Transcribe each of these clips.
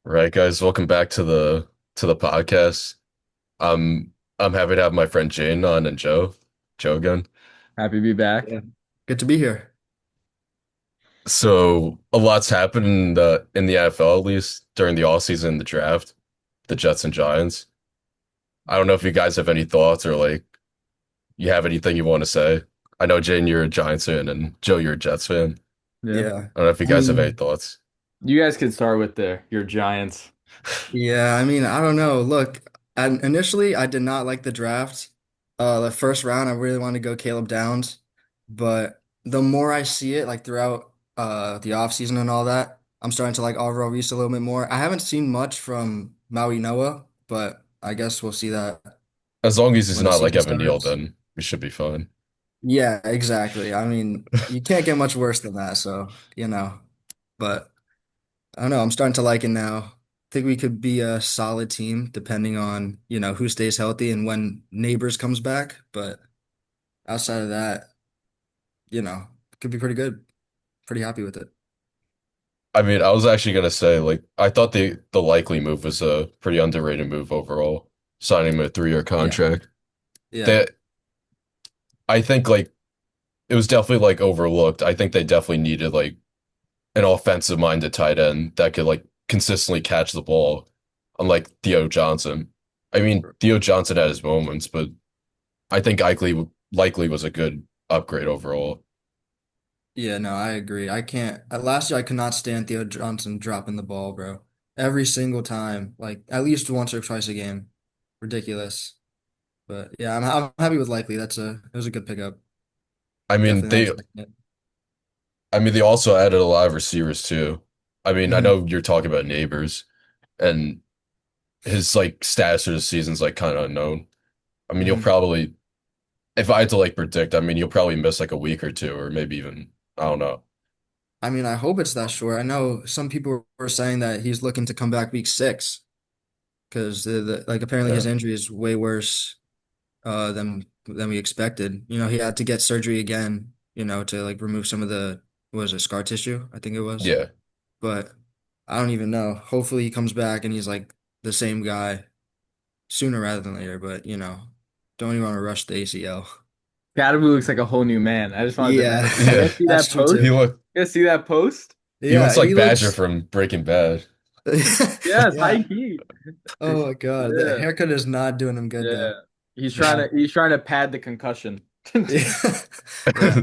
Right, guys, welcome back to the podcast. I'm happy to have my friend Jane on and Joe again. Happy to be back. Yeah. Good to be here. So a lot's happened in the NFL, at least during the offseason, the draft, the Jets and Giants. I don't know if you guys have any thoughts or like you have anything you want to say. I know Jane, you're a Giants fan, and Joe, you're a Jets fan. Yeah. Yeah. I don't know if you I guys have any mean, thoughts. You guys can start with your Giants. I don't know. Look, initially I did not like the draft. The first round, I really wanted to go Caleb Downs, but the more I see it, like throughout the offseason and all that, I'm starting to like Alvaro Reese a little bit more. I haven't seen much from Maui Noah, but I guess we'll see that As long as he's when the not like season Evan Neal, starts. then we should be fine. Yeah, exactly. I mean, you can't get much worse than that, so but. I don't know. I'm starting to like it now. I think we could be a solid team depending on, who stays healthy and when Neighbors comes back. But outside of that, it could be pretty good. Pretty happy with it. I mean, I was actually gonna say, like, I thought the likely move was a pretty underrated move overall, signing him a 3-year Yeah. contract. Yeah. That I think like it was definitely like overlooked. I think they definitely needed like an offensive minded tight end that could like consistently catch the ball, unlike Theo Johnson. I mean, Theo Johnson had his moments, but I think likely was a good upgrade overall. Yeah, no, I agree. I can't. Last year, I could not stand Theo Johnson dropping the ball, bro. Every single time, like at least once or twice a game. Ridiculous. But yeah, I'm happy with Likely. It was a good pickup. I mean, Definitely not they expecting it. I mean they also added a lot of receivers too. I mean, I Mhm. know you're talking about Neighbors and his like status for the season's like kind of unknown. I mean, you'll Mhm. probably, if I had to like predict, I mean, you'll probably miss like a week or two, or maybe even, I don't know. I mean, I hope it's that short. I know some people were saying that he's looking to come back week 6 because like apparently Yeah, his injury is way worse than we expected. He had to get surgery again, to like remove some of the what was it, scar tissue, I think it was. yeah. But I don't even know. Hopefully he comes back and he's like the same guy sooner rather than later. But don't even want to rush the ACL. Adamu looks like a whole new man. I just wanted to Yeah, mention that. You Yeah, guys see that's that true post? he too. looked You guys see that post? he Yeah, looks he like Badger looks. from Breaking Bad. Yes, Yeah. high key. Oh my God, the Yeah, haircut is not doing him good yeah. though. He's trying Yeah. to he's trying to pad the concussion. Yeah. Yeah.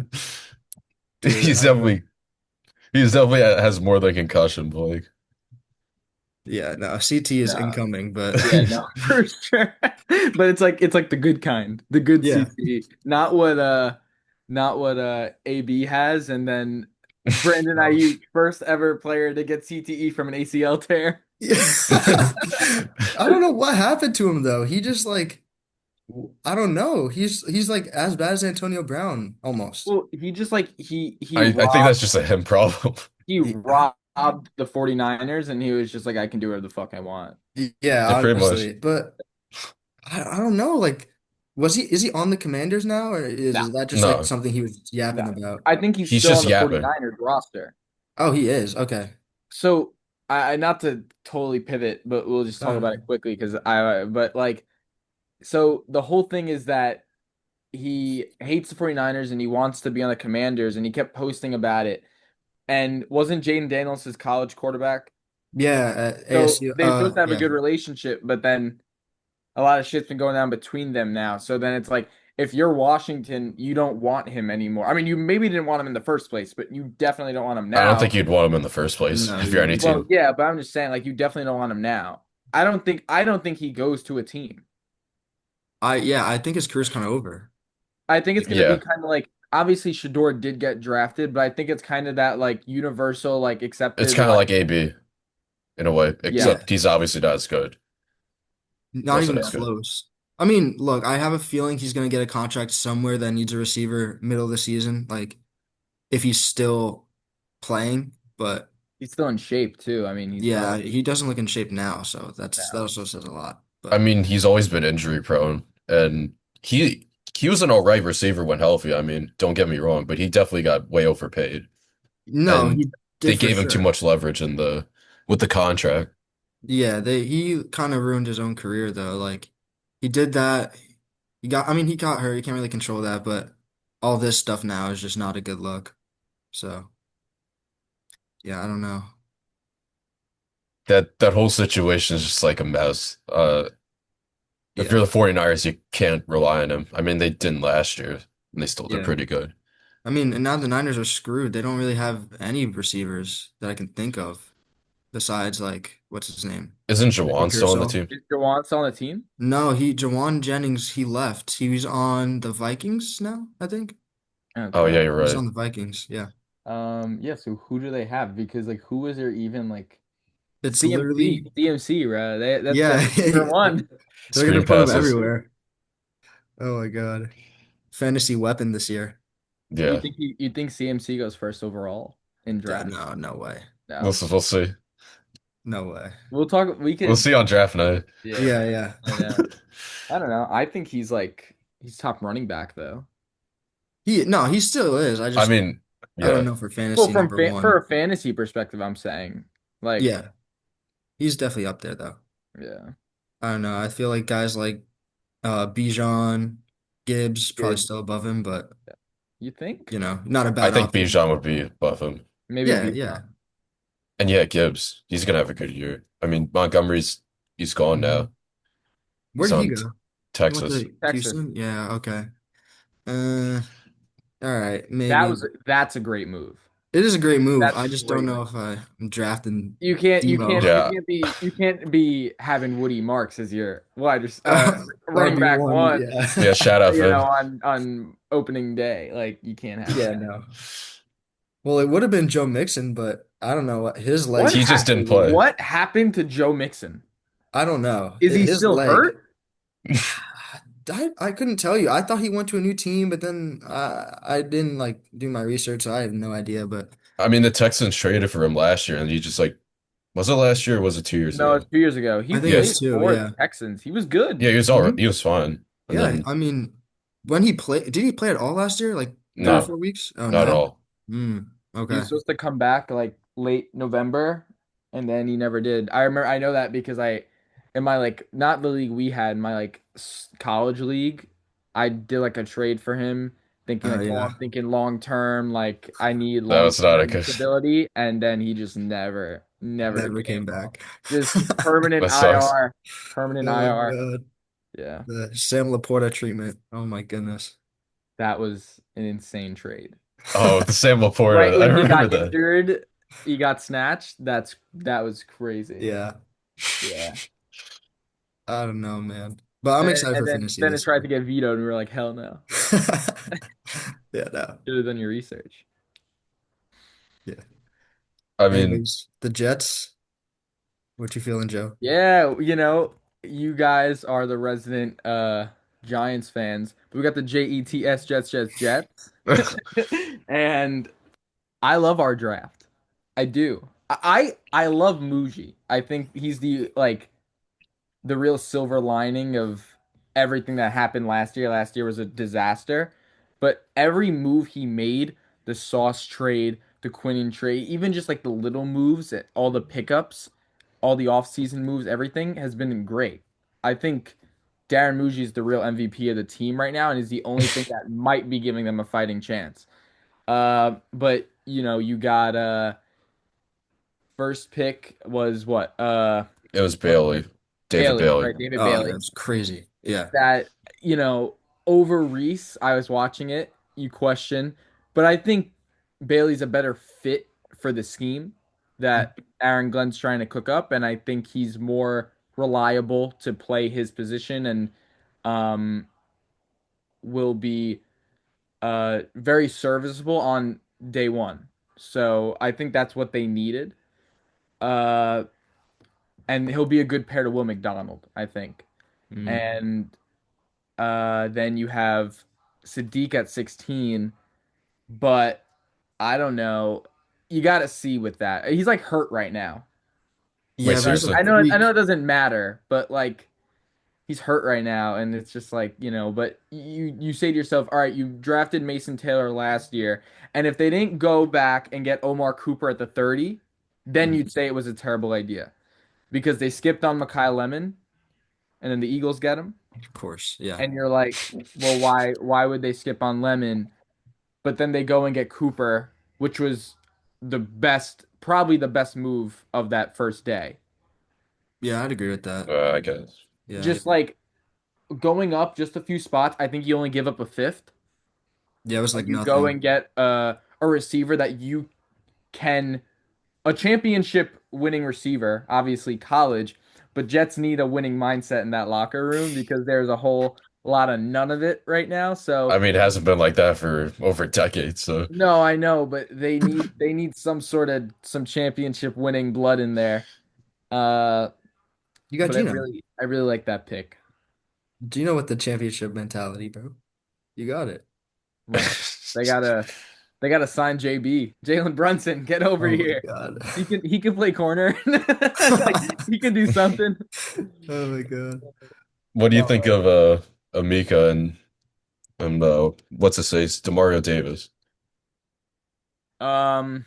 Dude, He's I don't know. definitely he's definitely has more than concussion, but like Yeah, no, CT is No. incoming, but Yeah, no, for sure. But it's like the good kind, the good yeah. CTE, not what AB has, and then Brandon Oh. Aiyuk, first ever player to get CTE from an ACL tear. Yeah. I don't know what happened to him though. He just like I don't know. He's like as bad as Antonio Brown almost. Well, he just like he I think that's robbed just a him problem. he Yeah, robbed the 49ers, and he was just like, I can do whatever the fuck I want. yeah, Yeah, pretty much. honestly. But I don't know. Like, is he on the Commanders now, or No, is that just like No, something he was no. yapping about? I think he's he's still just on the yapping. 49ers roster. Oh, he is. Okay. So I not to totally pivot, but we'll just talk Uh, about it quickly because but like so the whole thing is that he hates the 49ers and he wants to be on the Commanders and he kept posting about it. And wasn't Jayden Daniels his college quarterback? yeah, So ASU. they're supposed to have a Yeah. good relationship, but then a lot of shit's been going on between them now. So then it's like if you're Washington, you don't want him anymore. I mean, you maybe didn't want him in the first place, but you definitely don't want him I don't think now. you'd want him in the first place No, if you're any Well, team. yeah, but I'm just saying, like, you definitely don't want him now. I don't think he goes to a team. I think his career's kind of over. I think it's gonna be Yeah, kind of like obviously Shador did get drafted, but I think it's kind of that like universal, like it's accepted, kind of like like AB in a way, yeah, Yeah, except he's obviously not as good. He not wasn't even as yeah. good. close. I mean, look, I have a feeling he's gonna get a contract somewhere that needs a receiver middle of the season, like if he's still playing. But He's still in shape too. I mean, he's yeah, healthy he doesn't look in shape now, so that now. also says a lot. I But mean, he's always been injury prone, and he was an all right receiver when healthy. I mean, don't get me wrong, but he definitely got way overpaid, no, and he they did for gave him too sure. much leverage in the with the contract. Yeah, he kind of ruined his own career though. Like he did that. I mean, he got hurt. He can't really control that, but all this stuff now is just not a good look. So, yeah, I don't know. That whole situation is just like a mess. If you're Yeah. the 49ers, you can't rely on him. I mean, they didn't last year, and they still did Yeah. pretty good. I mean, and now the Niners are screwed. They don't really have any receivers that I can think of besides like what's his name? Isn't Ricky Jawan still on the Pearsall. team? Is Jawan still on the team? No, Jawan Jennings, he left. He was on the Vikings now, I think. Oh Okay. yeah, you're He's right. on the Vikings. Yeah. Yeah, so who do they have? Because like who is there even like It's CMC, literally CMC, bro. That's the yeah. receiver one. They're gonna Screen put him passes. everywhere. Oh my God. Fantasy weapon this year. You Yeah, think you think CMC goes first overall in draft? No, no way. No. we'll see. No way. We'll talk we We'll could see on draft night. yeah. Yeah, yeah. I know. I don't know. I think he's top running back though. He still is. I mean, I don't yeah. know for Well, fantasy from number for one. a fantasy perspective, I'm saying like Yeah, he's definitely up there though. yeah. I don't know. I feel like guys like Bijan, Gibbs probably Gibbs. still above him, but You think? not a I bad think option. Bijan would be above him. Maybe Yeah, Bijan. yeah. And yeah, Gibbs, he's gonna have a good year. I mean, he's gone Mhm. now. Where He's did he on go? He went Texas. to Texas. Houston? Yeah, okay. Uh, all right, That maybe. was that's a great move. It is a great move. That's I a just don't great know move. if I'm drafting You Demo. can't you Yeah, can't be you can't be having Woody Marks as your running back RB1, one, yeah. yeah. Shout out you Fib. know, on opening day. Like you can't have Yeah, that. no. Well, it would have been Joe Mixon, but I don't know what his leg. He just didn't play. What happened to Joe Mixon? I don't know. Is he His still leg. hurt? I couldn't tell you. I thought he went to a new team, but then I didn't like do my research, so I have no idea. But I mean, the Texans traded for him last year, and he just like was it last year or was it 2 years No, it's ago? 2 years ago. He I think it Yeah, was played two. for the Yeah. Texans. He was good. yeah. He was all right. hmm He was fine. And Yeah. then I mean, when he played, did he play at all last year? Like three or no, 4 weeks? Oh not at no. all. Hmm. He was Okay. supposed to come back like late November, and then he never did. I know that because in my like, not the league we had, my like college league, I did like a trade for him, thinking Oh like, oh, yeah. I'm thinking long term, like I need That long was not a term good. stability, and then he just never Never came came off. back. Just permanent That sucks. IR, permanent Oh IR. God. Yeah, The Sam Laporta treatment. Oh my goodness. that was an insane trade. Oh, the Sam Right Laporta. I when he remember got that. injured, he got snatched. That was crazy. Yeah. Yeah. I don't know, man. But I'm excited And for then fantasy then it this tried to year. get vetoed, and we were like, hell no. Yeah, no. Should have done your research. Yeah. I mean, Anyways, the Jets. What you feeling, Joe? Yeah, you guys are the resident Giants fans. But we got the Jets, Jets. And I love our draft. I do. I love Muji. I think he's the real silver lining of everything that happened last year. Last year was a disaster, but every move he made, the Sauce trade, the Quinnen trade, even just like the little moves, all the pickups, all the offseason moves, everything has been great. I think Darren Muji is the real MVP of the team right now and is the only thing that might be giving them a fighting chance. But you got first pick was what? it was Bailey, David Bailey, Bailey. right? David Oh yeah, Bailey. it's crazy. Yeah. That over Reese, I was watching it, you question, but I think Bailey's a better fit for the scheme that Aaron Glenn's trying to cook up, and I think he's more reliable to play his position and um will be very serviceable on day one. So I think that's what they needed. Uh and he'll be a good pair to Will McDonald, I think. Mm. And then you have Sadiq at 16, but I don't know. You got to see with that. He's like hurt right now, Wait, Yeah, right? there's a seriously? I know it freak. doesn't matter, but like he's hurt right now, and it's just like But you say to yourself, all right, you drafted Mason Taylor last year, and if they didn't go back and get Omar Cooper at the 30, then Mm. you'd say it was a terrible idea. because they skipped on Mekhi Lemon and then the Eagles get him. Of course. Yeah. And you're like, well, why would they skip on Lemon? But then they go and get Cooper, which was probably the best move of that first day. Yeah, I'd agree with that. I guess. Yeah. Just like going up just a few spots, I think you only give up a fifth. Yeah, it was And like you go nothing. and get a receiver that you can a championship winning receiver, obviously college, but Jets need a winning mindset in that locker room because there's a whole lot of none of it right now. I So mean, it hasn't been like that for over decades, so no, I know, but they need some championship winning blood in there. Uh, You got but I Geno. really like that pick. Geno with the championship mentality, bro. You got it. Come on, they gotta they gotta sign JB, Jalen Brunson. Get over Oh my here. God. He can play corner. Like he can do something. Oh my God. what do you think No. of Amika and what's it say, Demario Davis? Um,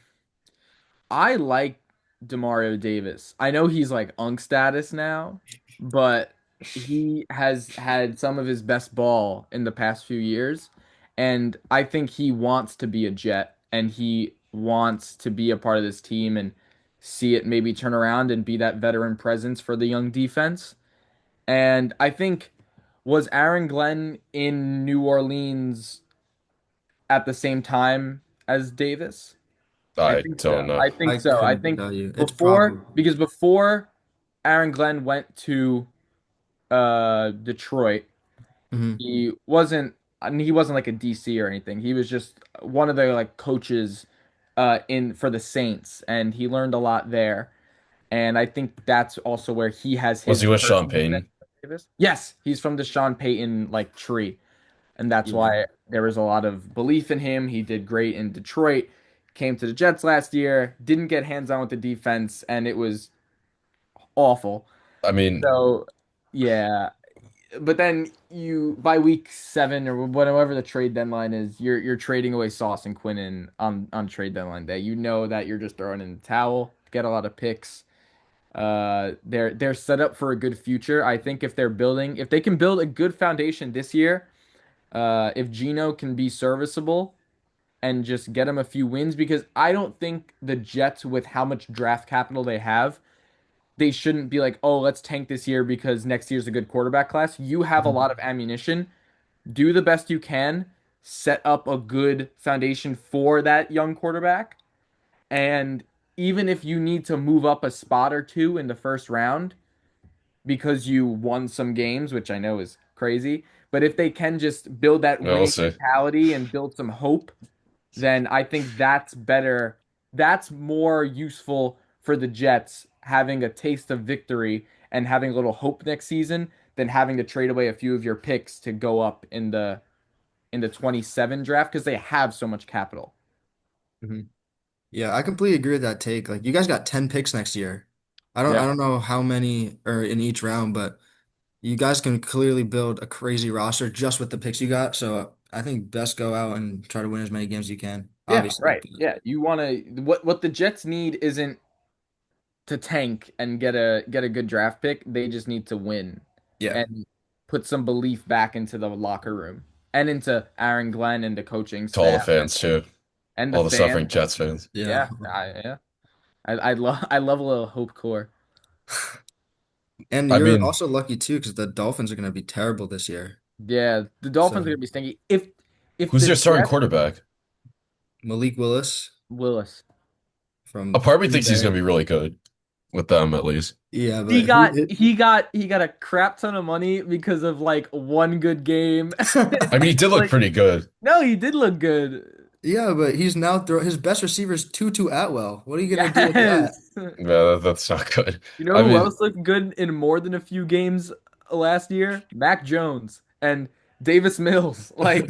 I like Demario Davis. I know he's like unk status now, but he has had some of his best ball in the past few years, and I think he wants to be a Jet and he wants to be a part of this team and see it maybe turn around and be that veteran presence for the young defense. And I think was Aaron Glenn in New Orleans at the same time as Davis? I I think don't so. know. I think I so. I couldn't think tell you. It's before probably. because before Aaron Glenn went to Detroit, Mhm. he wasn't like a DC or anything. He was just one of the like coaches in for the Saints and he learned a lot there. And I think that's also where he has Was his he with first Sean Payton? Davis. Yes, he's from the Sean Payton like tree. And that's Yeah. why there was a lot of belief in him. He did great in Detroit, came to the Jets last year, didn't get hands on with the defense, and it was awful. I mean, So, yeah. But then you by week 7 or whatever the trade deadline is, you're trading away Sauce and Quinnen on trade deadline day. You know that you're just throwing in the towel, get a lot of picks. They're set up for a good future. I think if they can build a good foundation this year, if Geno can be serviceable and just get him a few wins, because I don't think the Jets, with how much draft capital they have, they shouldn't be like, oh, let's tank this year because next year's a good quarterback class. You have a Mhm. lot of ammunition. Do the best you can, set up a good foundation for that young quarterback. And even if you need to move up a spot or two in the first round, because you won some games, which I know is crazy. But if they can just build that well, we'll winning see. mentality and build some hope, then I think that's better. That's more useful for the Jets having a taste of victory and having a little hope next season than having to trade away a few of your picks to go up in the 27 draft because they have so much capital. Mhm. Yeah, I completely agree with that take. Like you guys got 10 picks next year. I Yeah. don't know how many are in each round, but you guys can clearly build a crazy roster just with the picks you got. So I think best go out and try to win as many games as you can. Yeah, Obviously. right. Yeah, you want to what the Jets need isn't to tank and get a good draft pick. They just need to win Yeah. and put some belief back into the locker room and into Aaron Glenn and the coaching To all the staff fans too, and the all the suffering fans. Jets fans. Yeah. Yeah, I love a little hope core. And I you're mean, also lucky too, because the Dolphins are going to be terrible this year. Yeah, the Dolphins are So gonna be stinky. If who's the their starting Jets quarterback? Malik Willis Willis A from part of me Green thinks he's Bay. going to be really good with them at least. Yeah, he but got he got he got a crap ton of money because of like one good game. I mean, he did look Like pretty good. no, he did look good. yeah, but he's now throw his best receiver is Tutu Atwell. What are you gonna do with that? Yes. Yeah, that's not good. You know I who mean, else looked good in more than a few games last year? Mac Jones and Davis Mills. Like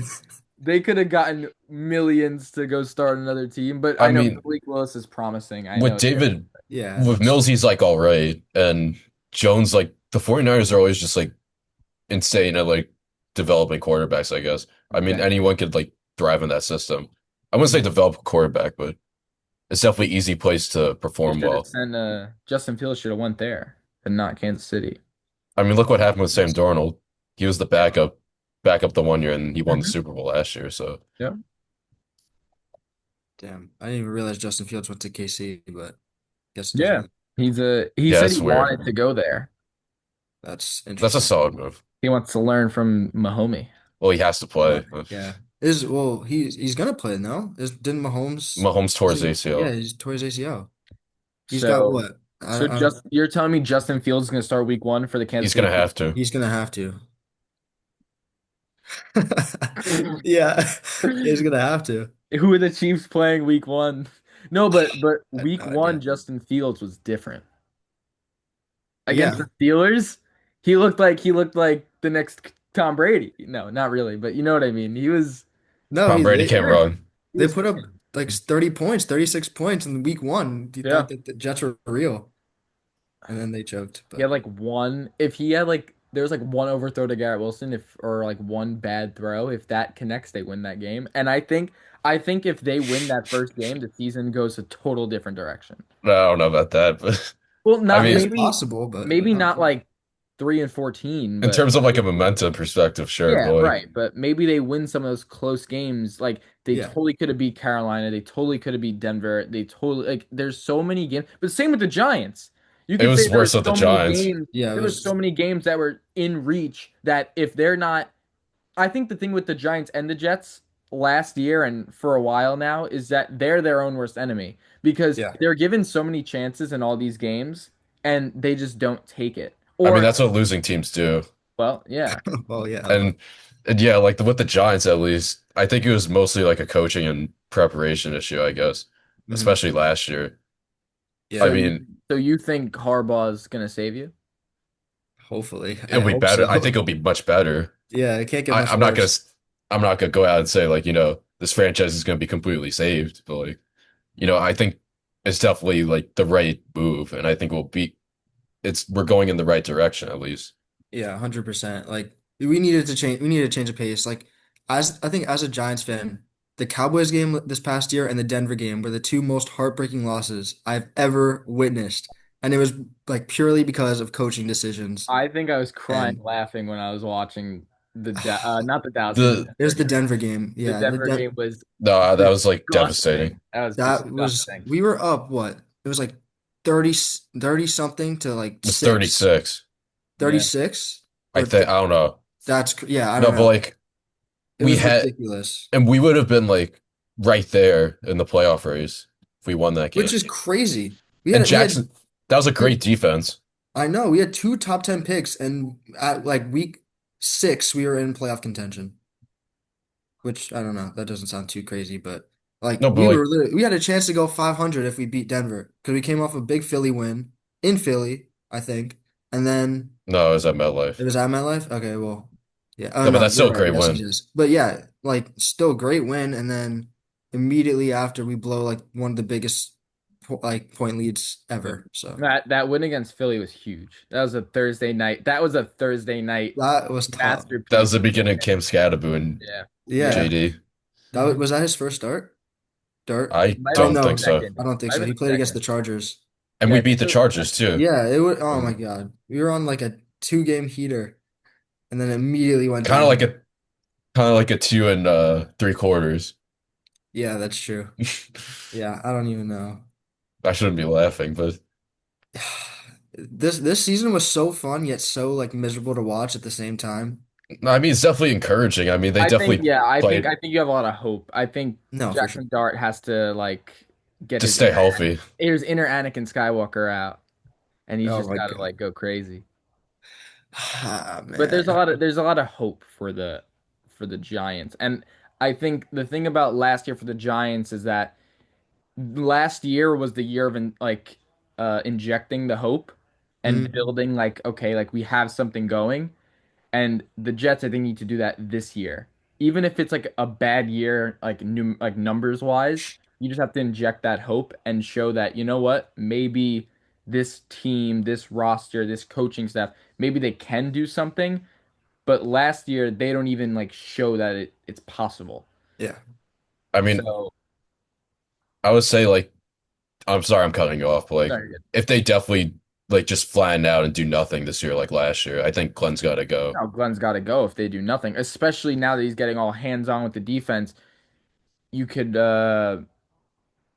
they could have gotten millions to go start another team, but I I know mean, Malik Willis is promising. I with know they're David, Yeah, with Mills, he's like all right, and Jones, like the 49ers are always just like insane at like developing quarterbacks, I guess. I mean, exactly. anyone could like thrive in that system. I wouldn't say Mhm. develop a quarterback, but it's definitely easy place to They perform should have well. sent Justin Fields should have went there. but not Kansas City. I mean, look what happened with Sam Darnold. He was the Yeah. backup the one year, and he won the Hmm. Super Bowl last year. So Yeah. Damn, I didn't even realize Justin Fields went to KC, but guess it doesn't Yeah. matter. He yeah, said he it's weird. wanted to go there. That's That's a interesting. solid move. He wants to learn from Mahomes. Well, he has to But play. yeah, is well he's gonna play no? Is didn't Mahomes? Mahomes tore his Isn't yeah, ACL. he's tore his ACL. He's got So what? so just you're telling me Justin Fields is going to start week 1 for the Kansas He's City gonna have to. he's gonna have to. Yeah, he's gonna have to. Who are the Chiefs playing week 1? No, but I have no week 1 idea. Justin Fields was different. Against Yeah, the Steelers, he looked like the next Tom Brady. No, not really, but you know what I mean. no, Tom he Brady they can't Good. run. He they was put up cooking. like 30 points, 36 points in week one. You thought Yeah. that the Jets were real, and then they choked. He had But like one. If he had like, there was like one overthrow to Garrett Wilson, if or like one bad throw. If that connects, they win that game. And I think if they win that first game, the season goes a total different direction. No, I don't know about that, but Well, I not it is mean, maybe, possible. But maybe not not like 3-14, in but terms of like a momentum perspective, sure, yeah, but like right. But maybe they win some of those close games. Like they yeah, totally could have beat Carolina. They totally could have beat Denver. They totally like. There's so many games. But same with the Giants. You it could say was there were worse with the so many Giants. games. yeah. It There were so was many games that were in reach that if they're not, I think the thing with the Giants and the Jets last year and for a while now is that they're their own worst enemy because yeah. they're given so many chances in all these games and they just don't take it. I mean, Or, that's what losing teams do. well, yeah. Well, yeah, but And, and yeah, like with the Giants at least, I think it was mostly like a coaching and preparation issue, I guess, mhm. especially last year. I So Yeah. you mean, so you think Harbaugh's gonna save you? Hopefully, I it'll be hope better. I think so. it'll be much better. Yeah, it can't get I, much I'm not gonna, worse. I'm not gonna go out and say like, this franchise is gonna be completely saved, but like, I think it's definitely like the right move, and I think we're going in the right direction at least. Yeah, 100%. Like we needed to change. We needed to change the pace. Like as I think as a Giants fan, the Cowboys game this past year and the Denver game were the two most heartbreaking losses I've ever witnessed, and it was like purely because of coaching decisions. I think I was crying And laughing when I was watching not the Dallas game, the The it Denver was the game. Denver game. The Yeah, Denver game was No, that was like devastating. disgusting. That was that was disgusting. we were up what? It was like 30 30 something to like It was 6, 36. 36 I or think th I don't know. yeah, I No, don't but know. like It we was had, ridiculous. and we would have been like right there in the playoff race if we won that Which game. is crazy. And We had Jackson, that was a great defense. I know we had two top 10 picks, and at like week 6 we were in playoff contention. Which I don't know, that doesn't sound too crazy, but like No, but like we had a chance to go 500 if we beat Denver because we came off a big Philly win in Philly, I think, and then no, it was at it MetLife. was at MetLife. Okay, well, yeah. Oh No, but no, that's you're still a right. great Yes, it win. is. But yeah, like still great win, and then immediately after we blow like one of the biggest like point leads Yeah. ever. So That win against Philly was huge. That was a Thursday night. That was a Thursday night that was tough. That was masterpiece the of a beginning of win. Kim Scadaboo and Yeah. Yeah. Yeah, JD. Hmm. was that his first start? Dart? I Might have Oh been don't his think no, so. second. I don't think Might so. have He been his played against second. the Chargers. And Yeah, we I think beat it the was his Chargers second. too. Yeah, it was. Oh my Um, God, we were on like a 2 game heater, and then immediately went kind of like down. a kind of like a 2 and 3/4. Yeah, that's true. Yeah, I don't even know. I shouldn't be laughing, but This season was so fun yet so like miserable to watch at the same time. no, I mean it's definitely encouraging. I mean they I think, definitely yeah, I think played I think you have a lot of hope. I think No, for sure. Jackson Dart has to like get to stay healthy. his inner Anakin Skywalker out, and he's Oh just my got to God. like go crazy. Ah, But man. there's a lot of hope for the Giants. And I think the thing about last year for the Giants is that last year was the year of injecting the hope and Mm, building like okay, like we have something going. And the Jets I think need to do that this year. Even if it's like a bad year like numbers wise, you just have to inject that hope and show that you know what, maybe this team, this roster, this coaching staff, maybe they can do something but last year they don't even like show that it's possible. yeah. I mean, So I would say like I'm sorry I'm cutting you off, but like very good. if they definitely like just flatten out and do nothing this year like last year. I think Glenn's got to go. Now Glenn's got to go if they do nothing, especially now that he's getting all hands on with the defense. You could uh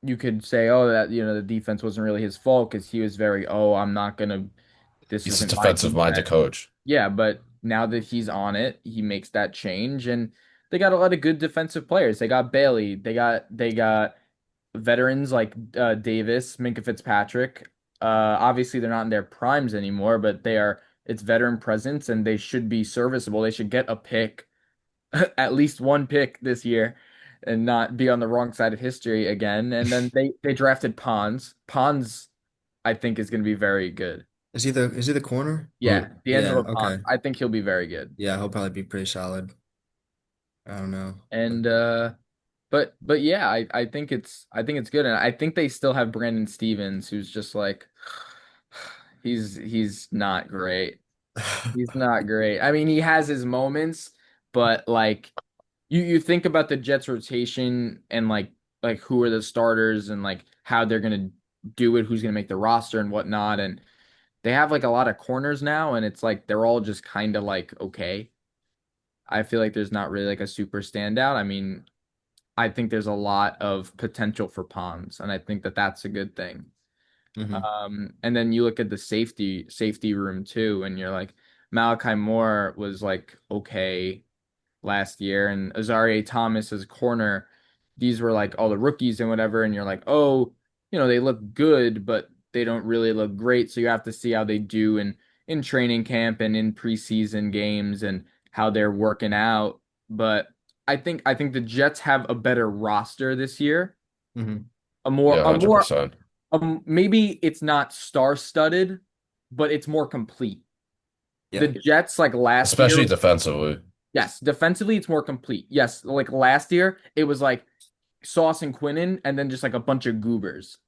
you could say, oh, that the defense wasn't really his fault because he was very, oh, I'm not gonna. This He's a isn't my defensive-minded defense. coach. Yeah, but now that he's on it, he makes that change, and they got a lot of good defensive players. They got Bailey. They got veterans like Davis, Minka Fitzpatrick. Obviously, they're not in their primes anymore, but they are. It's veteran presence, and they should be serviceable. They should get a pick, at least one pick this year, and not be on the wrong side of history again. And then they drafted Pons. Pons, I think, is going to be very good. Is he the corner? Yeah, Yeah, D'Angelo Pons. okay. I think he'll be very good. Yeah, he'll probably be pretty solid. I don't know. And but yeah, I think it's good. And I think they still have Brandon Stevens, who's just like he's not great. He's not great. I mean, he has his moments, but like you think about the Jets rotation and like who are the starters and like how they're gonna do it, who's gonna make the roster and whatnot. And they have like a lot of corners now, and it's like they're all just kind of like okay. I feel like there's not really like a super standout. I mean, I think there's a lot of potential for Pons, and I think that that's a good thing. hmm And then you look at the safety room too, and you're like, Malachi Moore was like okay last year, and Azareye'h Thomas as corner. These were like all the rookies and whatever, and you're like, oh, they look good, but they don't really look great. So you have to see how they do in training camp and in preseason games and how they're working out. But I think the Jets have a better roster this year. hmm A more Yeah, a more 100%. maybe it's not star-studded, but it's more complete. The Yeah. Jets like last Especially year. defensively. Yes, defensively it's more complete. Yes, like last year it was like Sauce and Quinnen and then just like a bunch of goobers.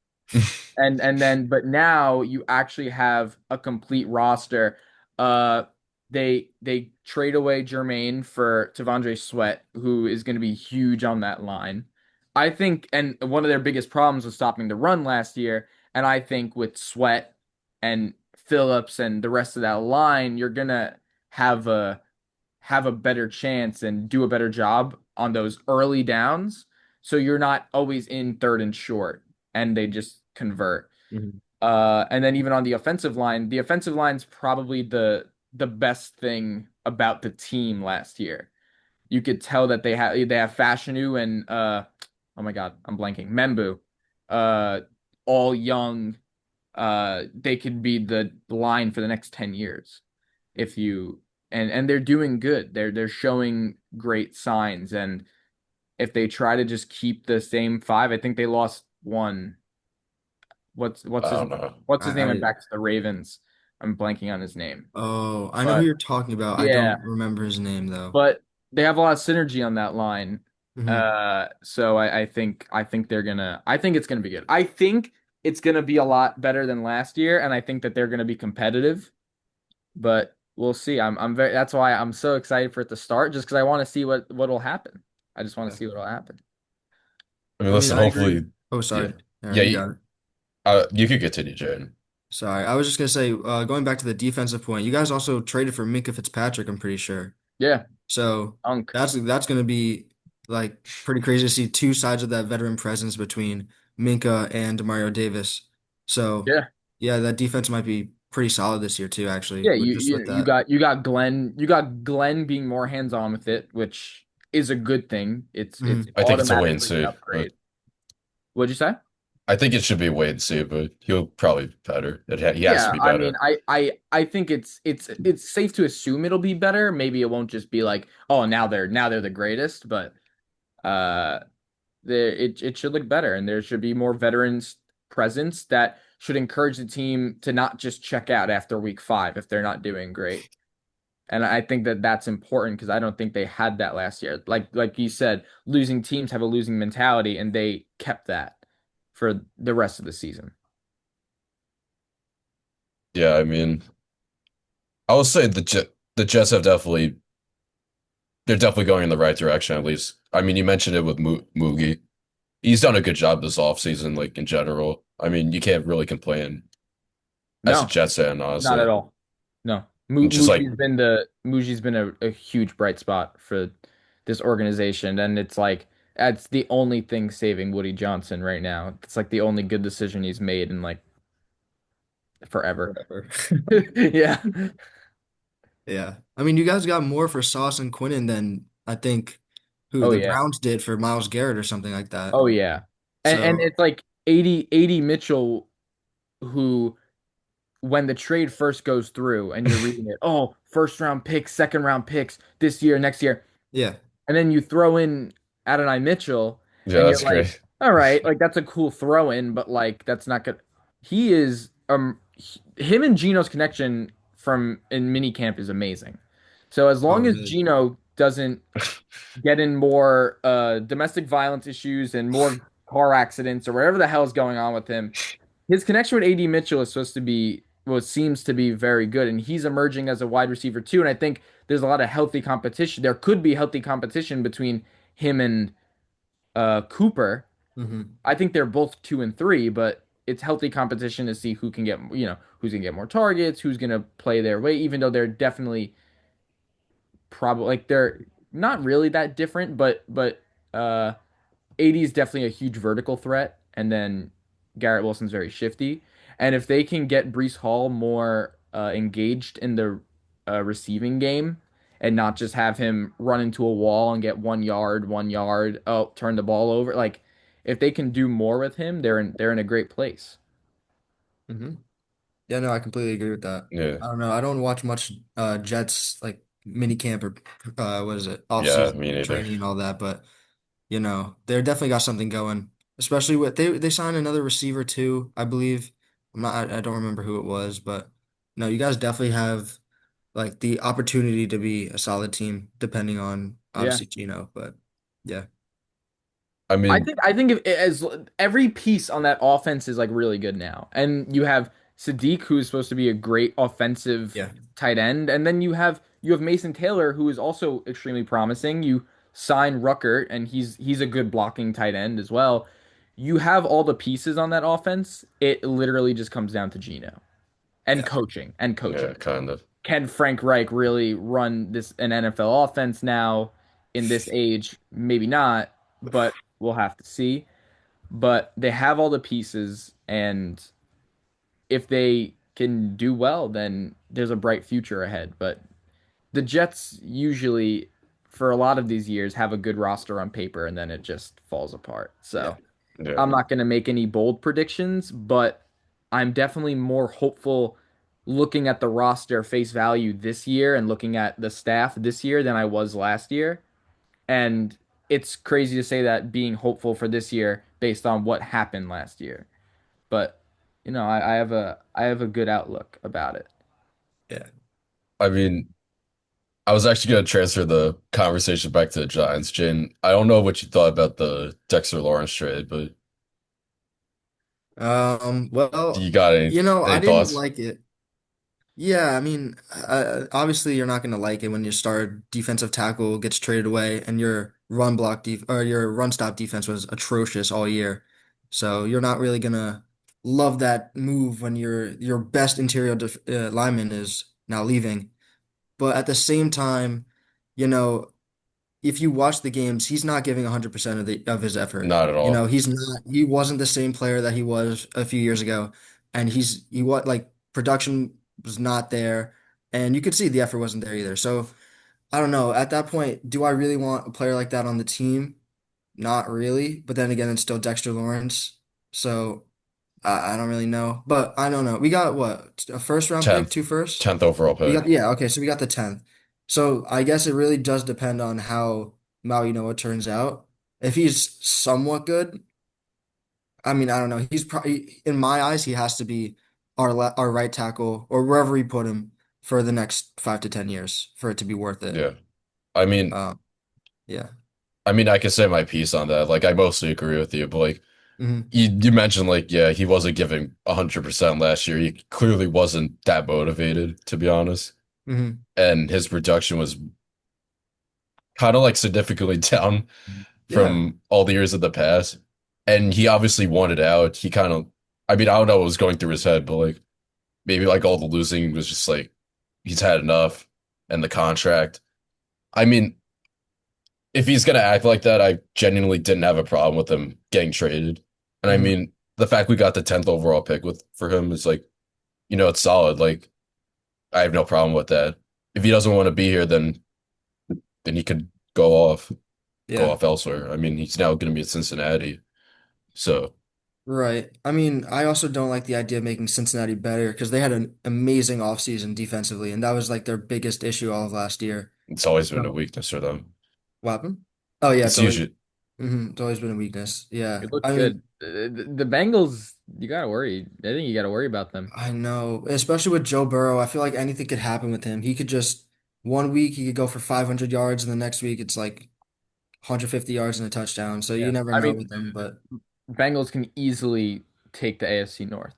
And then but now you actually have a complete roster. Uh they trade away Jermaine for Tavondre Sweat, who is going to be huge on that line. I think and one of their biggest problems was stopping the run last year, and I think with Sweat and Phillips and the rest of that line, you're gonna have a better chance and do a better job on those early downs. So you're not always in third and short and they just convert. hmm And then even on the offensive line's probably the best thing about the team last year. You could tell that they have Fashanu and oh my God, I'm blanking. Membu. Uh all young. They could be the line for the next 10 years if you and they're doing good. They're showing great signs. And if they try to just keep the same five, I think they lost one. What's what's I his don't know. what's his name I, and I back to the Ravens. I'm blanking on his name. oh, I know who But you're talking about. I yeah, don't remember his name though. but they have a lot of synergy on that line. hmm So I think I think it's gonna be good. I think it's gonna be a lot better than last year, and I think that they're gonna be competitive. But we'll see. I'm very. That's why I'm so excited for it to start, just because I want to see what'll happen. I just want to Yeah. see what'll happen. I mean, I mean, listen, I agree. hopefully, Oh, yeah. sorry. All right, Yeah, you got it. you could continue, Jayden. Sorry. I was just gonna say, going back to the defensive point, you guys also traded for Minka Fitzpatrick, I'm pretty sure. Yeah, So Unk. that's gonna be like pretty crazy to see two sides of that veteran presence between Minka and Mario Davis. So Yeah, yeah, that defense might be pretty solid this year too, actually, yeah. with You just you with you that. got you got Glenn. You got Glenn being more hands on with it, which is a good thing. It's hmm I think it's a wait and automatically an see, but upgrade. What'd you say? I think it should be a wait and see, but he'll probably be better. He has to Yeah, be I mean, better. I think it's safe to assume it'll be better. Maybe it won't just be like, oh, now they're the greatest, but uh it should look better, and there should be more veterans presence that should encourage the team to not just check out after week 5 if they're not doing great. And I think that that's important because I don't think they had that last year. Like you said, losing teams have a losing mentality, and they kept that for the rest of the season. Yeah, I mean, I will say the Jets have definitely they're definitely going in the right direction at least. I mean, you mentioned it with Moogie. He's done a good job this offseason, like in general. I mean, you can't really complain. as a No, Jets fan, not at honestly. all. No. And just like, Muji's been a huge bright spot for this organization, and it's like that's the only thing saving Woody Johnson right now. It's like the only good decision he's made in like forever. Whatever. Yeah. Yeah. I mean, you guys got more for Sauce and Quinnen than I think who Oh the yeah. Browns did for Miles Garrett or something like that. Oh yeah. And So, it's like 80 Mitchell who when the trade first goes through and you're reading it, oh, first round picks, second round picks this year, next year. yeah. And then you throw in Adonai Mitchell, yeah, and you're that's like, great. all right, like that's a cool throw in, but like that's not good. He is him and Geno's connection from in minicamp is amazing. So as Oh, long as really? Geno doesn't get in more domestic violence issues and more car accidents or whatever the hell is going on with him, his connection with AD Mitchell is supposed to be what seems to be very good, and he's emerging as a wide receiver too. And I think there's a lot of healthy competition. There could be healthy competition between him and Cooper. Hmm. I think they're both 2 and 3, but it's healthy competition to see who can get who's gonna get more targets, who's gonna play their way. Even though they're definitely probably like they're not really that different, but uh 80 is definitely a huge vertical threat, and then Garrett Wilson's very shifty. And if they can get Brees Hall more engaged in the receiving game and not just have him run into a wall and get 1 yard, 1 yard, oh, turn the ball over. Like if they can do more with him, they're in a great place. Hmm. Yeah, no, I completely agree with that. Yeah, I don't know. I don't watch much Jets like mini camp or what is it, yeah, off-season me neither. training and all that, but they're definitely got something going. Especially with they signed another receiver too, I believe. I don't remember who it was, but no, you guys definitely have like the opportunity to be a solid team, depending on Yeah. obviously Geno. But yeah, I I mean, think I think if as every piece on that offense is like really good now, and you have Sadiq, who is supposed to be a great offensive yeah, tight end, and then you have Mason Taylor, who is also extremely promising. You sign Ruckert, and he's a good blocking tight end as well. You have all the pieces on that offense. It literally just comes down to Geno and yeah, coaching and yeah, coaching. kind of. Can Frank Reich really run this an NFL offense now in this age? Maybe not, but we'll have to see. But they have all the pieces, and if they can do well, then there's a bright future ahead. But the Jets usually, for a lot of these years, have a good roster on paper, and then it just falls apart. yeah, So Yeah, I'm not going to make any bold predictions, but I'm definitely more hopeful looking at the roster face value this year and looking at the staff this year than I was last year. And it's crazy to say that being hopeful for this year based on what happened last year. But I have a good outlook about it. yeah. I mean, I was actually going to transfer the conversation back to the Giants, Jane. I don't know what you thought about the Dexter Lawrence trade, but do Well, you got any I didn't thoughts? like it. Yeah, I mean, obviously you're not going to like it when your star defensive tackle gets traded away and your run block def or your run stop defense was atrocious all year. So you're not really going to love that move when your best interior lineman is now leaving. But at the same time, you know, if you watch the games, he's not giving 100% of his effort. Not at all. He wasn't the same player that he was a few years ago. And he what like production was not there. And you could see the effort wasn't there either. So I don't know. At that point, do I really want a player like that on the team? Not really. But then again, it's still Dexter Lawrence. So I don't really know. But I don't know. We got what? A first round pick, 10th, two firsts? 10th overall We pick. got yeah, okay, so we got the 10th. So I guess it really does depend on how Maui Noah turns out. If he's somewhat good, I mean, I don't know. He's probably in my eyes, he has to be our right tackle or wherever we put him for the next 5 to 10 years for it to be worth it. Yeah. I mean, Um, yeah. I can say my piece on that. Like, I mostly agree with you, but like, Hmm. you mentioned like, yeah, he wasn't giving 100% last year. He clearly wasn't that motivated, to be honest. Hmm. And his production was kind of like significantly down Yeah. from all the years of the past. And he obviously wanted out. He kind of, I don't know what was going through his head, but like, maybe like all the losing was just like he's had enough and the contract. I mean, if he's gonna act like that, I genuinely didn't have a problem with him getting traded. And I Mhm. mean, the fact we got the 10th overall pick with for him is like, it's solid. Like, I have no problem with that. If he doesn't want to be here, then he could go off, go Yeah. off elsewhere. I mean, he's now gonna be at Cincinnati. So Right. I mean, I also don't like the idea of making Cincinnati better because they had an amazing offseason defensively, and that was like their biggest issue all of last year. it's always been a So, weakness for them. what happened? Oh yeah, It's usually it's always been a weakness. Yeah. It looks I mean, good. The Bengals, you gotta worry. I think you gotta worry about them. I know, especially with Joe Burrow, I feel like anything could happen with him. He could just one week he could go for 500 yards, and the next week it's like 150 yards and a touchdown. So you Yeah. never I know mean, with him, but Bengals can easily take the AFC North.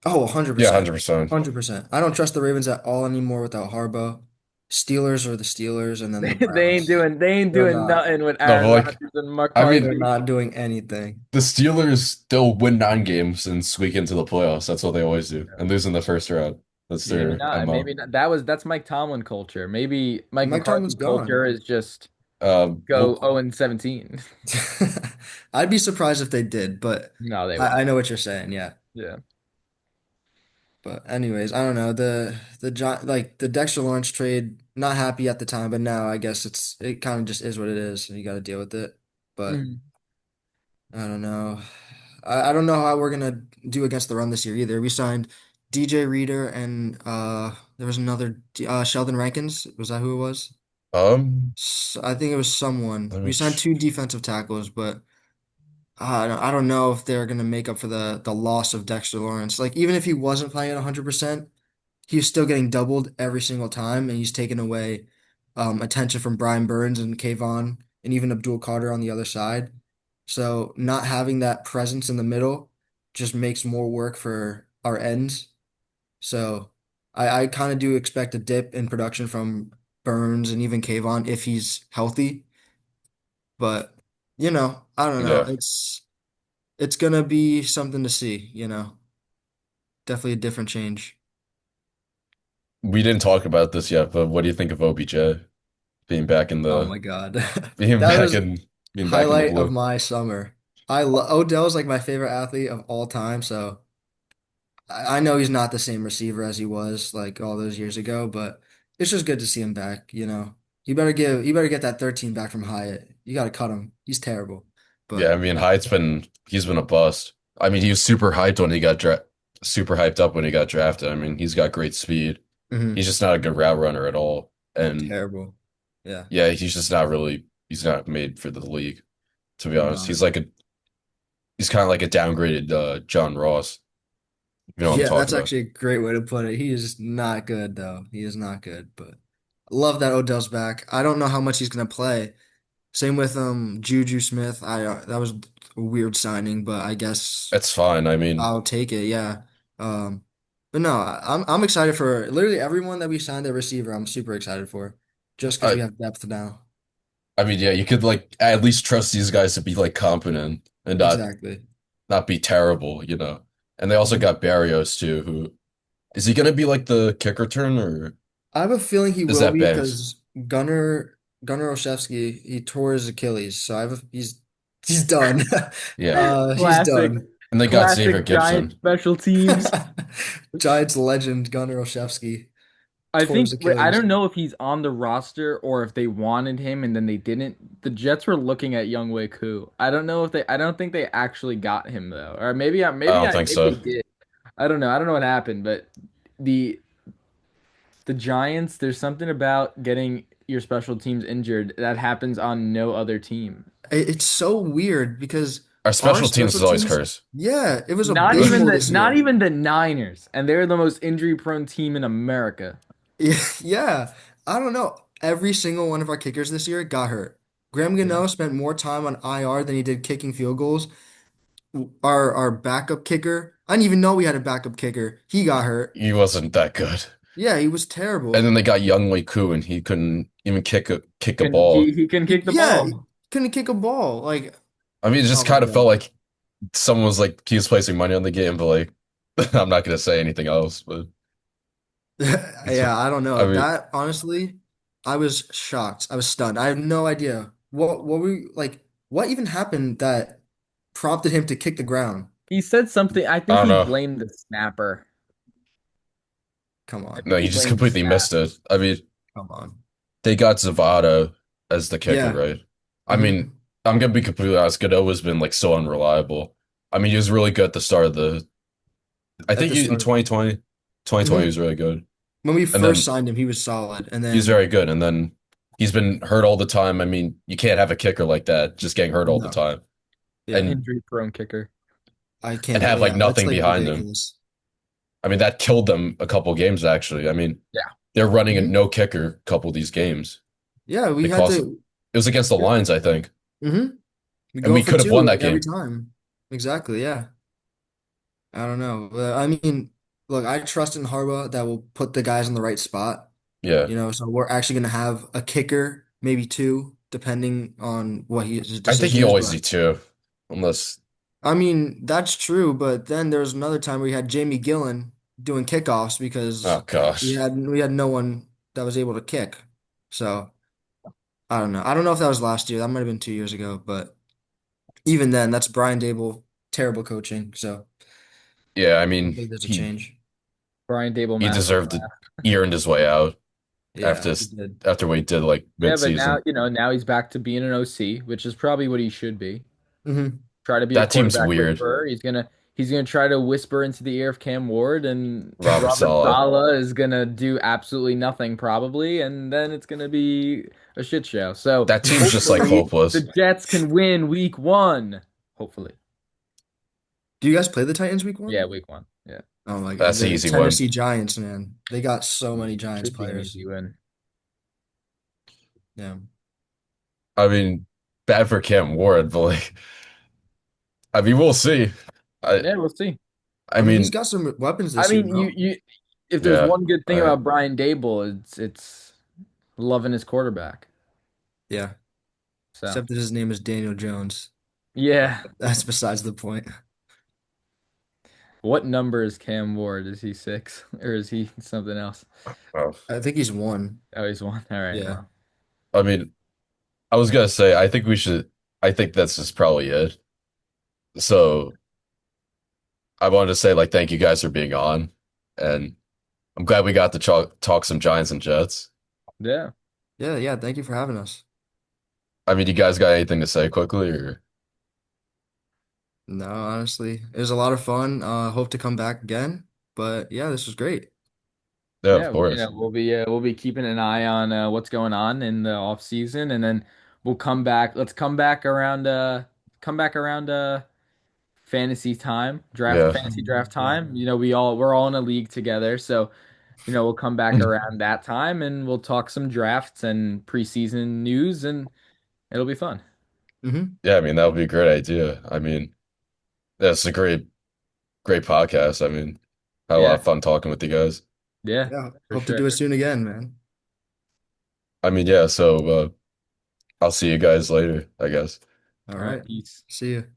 oh, yeah, 100%. 100%. 100%. I don't trust the Ravens at all anymore without Harbaugh. Steelers are the Steelers, and then the Browns. They ain't They're doing not. nothing with No, but Aaron like, Rodgers and I They're mean, McCarthy. not doing anything. the Steelers still win 9 games and squeak into the playoffs. That's what they always do, and lose in the first round. That's Maybe their not. MO. Maybe not. That's Mike Tomlin culture. Maybe Mike Mike Tomlin's McCarthy's culture gone. is just Well, go 0-17. I'd be surprised if they did, but No, they I won't. know what you're saying. Yeah. Yeah. But anyways, I don't know. Like the Dexter Lawrence trade, not happy at the time, but now I guess it kind of just is what it is, and you got to deal with it. But Mhm. I don't know. I don't know how we're gonna do against the run this year either. We signed DJ Reader and there was another Sheldon Rankins. Was that who it was? um, I think it was someone. let We me. signed two defensive tackles, but I don't know if they're gonna make up for the loss of Dexter Lawrence. Like even if he wasn't playing at 100%, he's still getting doubled every single time, and he's taking away attention from Brian Burns and Kayvon and even Abdul Carter on the other side. So not having that presence in the middle just makes more work for our ends. So I kind of do expect a dip in production from Burns and even Kayvon if he's healthy. But I don't know. Yeah, It's gonna be something to see. Definitely a different change. we didn't talk about this yet, but what do you think of OBJ being back in Oh the my God. being That back was in being back in the highlight of blue? my summer. I love Odell's like my favorite athlete of all time, so I know he's not the same receiver as he was like all those years ago, but it's just good to see him back. You better get that 13 back from Hyatt. You gotta cut him. He's terrible. Yeah, But I mean, he's been a bust. I mean, he was super hyped up when he got drafted. I mean, he's got great speed. mhm, He's just not a good route runner at all. And terrible. Yeah. yeah, he's not made for the league, to be honest. No. He's kind of like a downgraded John Ross. You know what I'm Yeah, that's talking about? actually a great way to put it. He is not good though. He is not good, but I love that Odell's back. I don't know how much he's gonna play. Same with Juju Smith. I that was a weird signing, but I guess It's fine. I mean, I'll take it. Yeah. Um, but no, I'm excited for literally everyone that we signed at receiver. I'm super excited for, just because we I have depth now. I mean, yeah, you could like at least trust these guys to be like competent and Exactly. not be terrible. And they also Mhm. got Barrios too, who is he gonna be like the kick return or I have a feeling he is will that be Banks? because Gunnar Olszewski he tore his Achilles, so he's done. Yeah. He's Classic, done. And they got Xavier classic Giant Gibson. special teams. Giants legend Gunnar Olszewski I tore his think wait, I Achilles. don't know if he's on the roster or if they wanted him and then they didn't. The Jets were looking at Younghoe Koo. I don't think they actually got him though. Or I don't think maybe so. they did. I don't know. I don't know what happened, but the the Giants, there's something about getting your special teams injured that happens on no other team. It's so weird because Our our special teams special is always teams, cursed. yeah, it was abysmal this Not year. even the Niners, and they're the most injury prone team in America. Yeah, I don't know. Every single one of our kickers this year got hurt. Graham Yeah. Gano spent more time on IR than he did kicking field goals. Our backup kicker, I didn't even know we had a backup kicker. He got hurt. He wasn't that good. Yeah, he was And terrible. then they got Young Wei Koo and he couldn't even kick a ball. He can kick the He ball. couldn't kick a ball. Like, I mean, it oh just my kind of felt God. like someone was like he was placing money on the game, but like I'm not gonna say anything else, but It's, Yeah, I don't I know. mean, That honestly, I was shocked. I was stunned. I have no idea what we like. What even happened that prompted him to kick the ground? He said something. I I think don't he know. blamed the snapper. Come I on, think No, he you just blamed the completely snap. missed it. I mean, come on. they got Zavada as the kicker, Yeah. right? I Hmm. mean, I'm gonna be completely honest. Gano has been like so unreliable. I mean, he was really good at the start of the. I At think the in start. 2020, 2020 he Hmm. was really good, When we and first then signed him, he was solid, and he's then very good, and then he's been hurt all the time. I mean, you can't have a kicker like that just getting hurt all the no. time, Yeah, and Injury prone kicker. I and can't. have like Yeah, that's nothing like behind him. ridiculous. I mean, that killed them a couple games actually. I mean, Yeah. they're running a Hmm. no kicker a couple of these games. Yeah, we They had cost. It to. was against the Lions, I think, Hmm. We and go we for could have won two that every game. time. Exactly. Yeah. I don't know. I mean, look, I trust in Harbaugh that will put the guys in the right spot. Yeah, So we're actually going to have a kicker, maybe two, depending on what his I think decision he is. always But do too, unless. I mean, that's true. But then there was another time we had Jamie Gillen doing kickoffs because Oh gosh. we had no one that was able to kick. So I don't know. I don't know if that was last year. That might have been 2 years ago. But even then, that's Brian Daboll, terrible coaching. So Yeah, I I mean think there's a he change. Brian Dable he master. deserved to. He earned his way out after Yeah, he this, did. after what he did like Yeah, but now, mid-season. now he's back to being an OC, which is probably what he should be. Hmm. Try to be a That team's quarterback weird. whisperer. He's gonna try to whisper into the ear of Cam Ward, and Robert Robert Saleh. Saleh is gonna do absolutely nothing probably, and then it's gonna be a shit show. So That team's just like hopefully the hopeless. Jets can win week one. Hopefully. Do you guys play the Titans week one? Yeah, week one. Yeah. Oh my God. That's the The easy win. Tennessee Giants, man. They got so many Giants Should be an players. easy win. Yeah. I mean, bad for Cam Ward, but like, I mean, we'll see. I Yeah, we'll see. I I mean, he's mean, got some weapons I this year, mean, no? if there's yeah. one good thing I about Brian Dable, it's loving his quarterback. Yeah. So, Except that his name is Daniel Jones. yeah. That's besides the point. What number is Cam Ward? Is he six or is he something else? oh, I think he's one. Oh, he's one. All right. Yeah. Well, I mean, I was gonna say I think we should. I think that's just probably it. So I wanted to say like thank you guys for being on, and I'm glad we got to talk some Giants and Jets. yeah. Yeah, yeah. Thank you for having us. I mean, you guys got anything to say quickly or? No, honestly, it was a lot of fun. Hope to come back again. But yeah, this was great. Yeah, of Yeah, course. we'll be keeping an eye on what's going on in the off season, and then we'll come back. Let's come back around Yeah, fantasy draft Yeah. time. We're all in a league together, so we'll come back around that time and we'll talk some drafts and preseason news, and it'll be fun. Hmm. yeah. I mean, that would be a great idea. I mean, that's a great podcast. I mean, had a lot Yeah, of fun talking with you guys. yeah, Yeah. for Hope to do sure. it soon again, man. I mean, yeah. So I'll see you guys later, I guess. All All right, right. peace. See you.